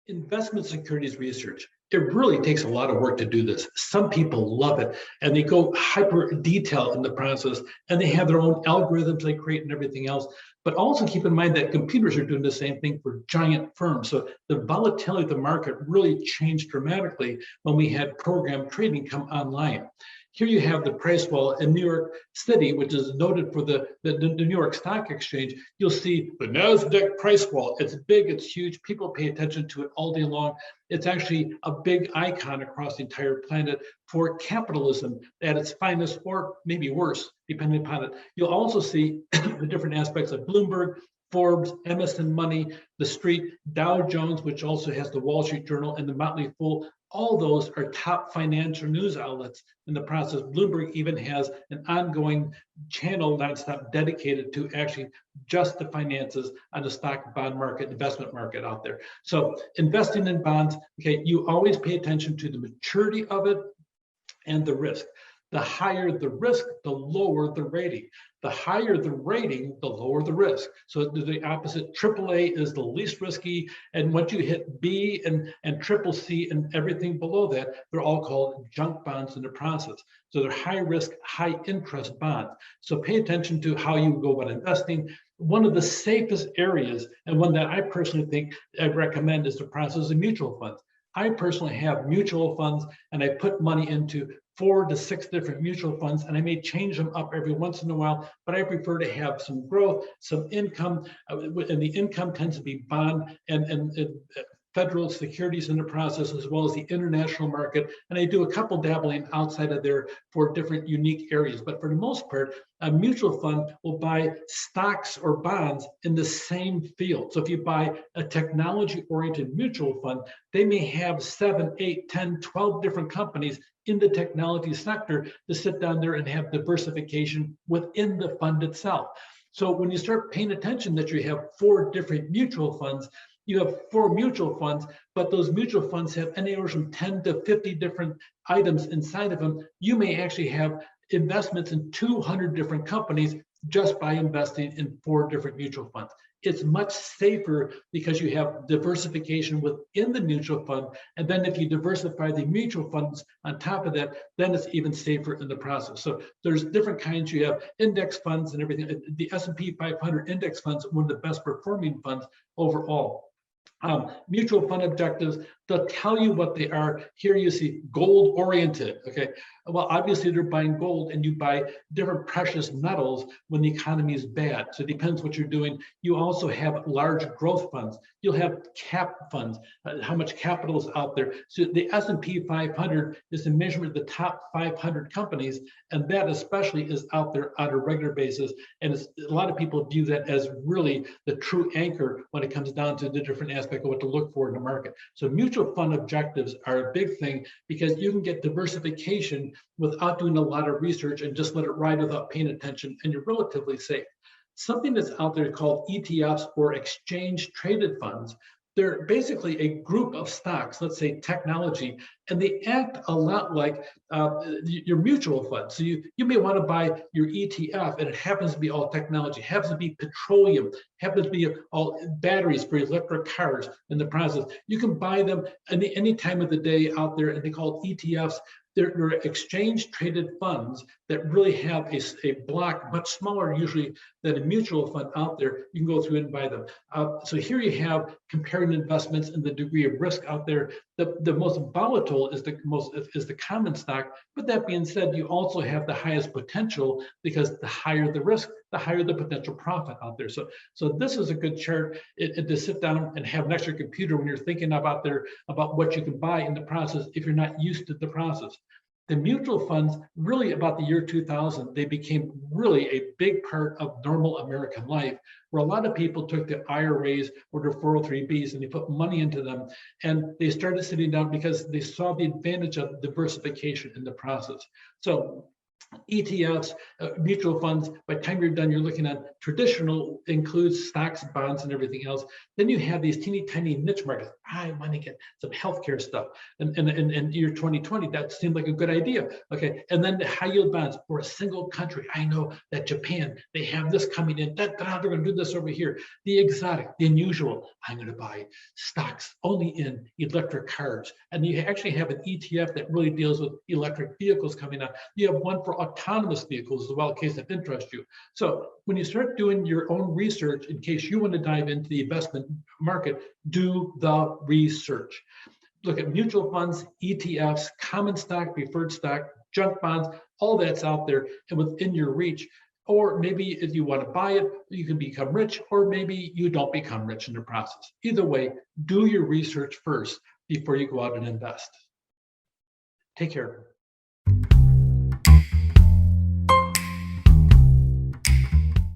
Investment securities research. It really takes a lot of work to do this. Some people love it and they go hyper detailed in the process and they have their own algorithms they create and everything else. But also keep in mind that computers are doing the same thing for giant firms. So the volatility of the market really changed dramatically when we had program trading come online. Here you have the price wall in New York City, which is noted for the New York Stock Exchange. You'll see the NASDAQ price wall. It's big, it's huge. People pay attention to it all day long. It's actually a big icon across the entire planet for capitalism at its finest, or maybe worse, depending upon it. You'll also see the different aspects of Bloomberg, Forbes, MSN Money, The Street, Dow Jones, which also has the Wall Street Journal, and the Motley Fool. All those are top financial news outlets in the process. Bloomberg even has an ongoing channel nonstop dedicated to actually just the finances on the stock bond market, investment market out there. So investing in bonds, okay, you always pay attention to the maturity of it and the risk. The higher the risk, the lower the rating. The higher the rating, the lower the risk. So the opposite, AAA is the least risky. And once you hit B and triple C and everything below that, they're all called junk bonds in the process. So they're high risk, high interest bonds. So pay attention to how you go about investing. One of the safest areas, and one that I personally think I recommend, is the process of mutual funds. I personally have mutual funds and I put money into 4 to 6 different mutual funds, and I may change them up every once in a while, but I prefer to have some growth, some income, and the income tends to be bond and federal securities in the process, as well as the international market. And I do a couple dabbling outside of there for different unique areas. But for the most part, a mutual fund will buy stocks or bonds in the same field. So if you buy a technology-oriented mutual fund, they may have 7, 8, 10, 12 different companies in the technology sector to sit down there and have diversification within the fund itself. So when you start paying attention that you have 4 different mutual funds, you have 4 mutual funds, but those mutual funds have anywhere from 10 to 50 different items inside of them. You may actually have investments in 200 different companies just by investing in 4 different mutual funds. It's much safer because you have diversification within the mutual fund. And then if you diversify the mutual funds on top of that, then it's even safer in the process. So there's different kinds. You have index funds and everything. The S&P 500 index funds are one of the best performing funds overall. Mutual fund objectives, they'll tell you what they are. Here you see gold oriented, okay? Well, obviously they're buying gold, and you buy different precious metals when the economy is bad. So it depends what you're doing. You also have large growth funds. You'll have cap funds, how much capital is out there. So the S&P 500 is a measurement of the top 500 companies, and that especially is out there on a regular basis. And a lot of people view that as really the true anchor when it comes down to the different aspect of what to look for in the market. So mutual fund objectives are a big thing because you can get diversification without doing a lot of research and just let it ride without paying attention, and you're relatively safe. Something that's out there called ETFs, or exchange traded funds. They're basically a group of stocks, let's say technology, and they act a lot like your mutual fund. So you may want to buy your ETF, and it happens to be all technology, happens to be petroleum, happens to be all batteries for electric cars in the process. You can buy them any time of the day out there, and they call it ETFs. They're exchange traded funds that really have a block much smaller usually than a mutual fund out there. You can go through and buy them. So here you have comparing investments and the degree of risk out there. The most volatile is the common stock. But that being said, you also have the highest potential, because the higher the risk, the higher the potential profit out there. So this is a good chart to sit down and have next to your computer when you're thinking about what you can buy in the process if you're not used to the process. The mutual funds, really about the year 2000, they became really a big part of normal American life, where a lot of people took their IRAs or their 403Bs and they put money into them, and they started sitting down because they saw the advantage of diversification in the process. So ETFs, mutual funds. By the time you're done, you're looking at traditional, includes stocks, bonds, and everything else. Then you have these teeny tiny niche markets. I want to get some healthcare stuff. And in year 2020, that seemed like a good idea. Okay. And then the high yield bonds for a single country. I know that Japan, they have this coming in. They're going to do this over here. The exotic, the unusual. I'm going to buy stocks only in electric cars. And you actually have an ETF that really deals with electric vehicles coming out. You have one for autonomous vehicles as well, in case that interests you. So when you start doing your own research, in case you want to dive into the investment market, do the research. Look at mutual funds, ETFs, common stock, preferred stock, junk bonds, all that's out there and within your reach. Or maybe if you want to buy it, you can become rich, or maybe you don't become rich in the process. Either way, do your research first before you go out and invest. Take care.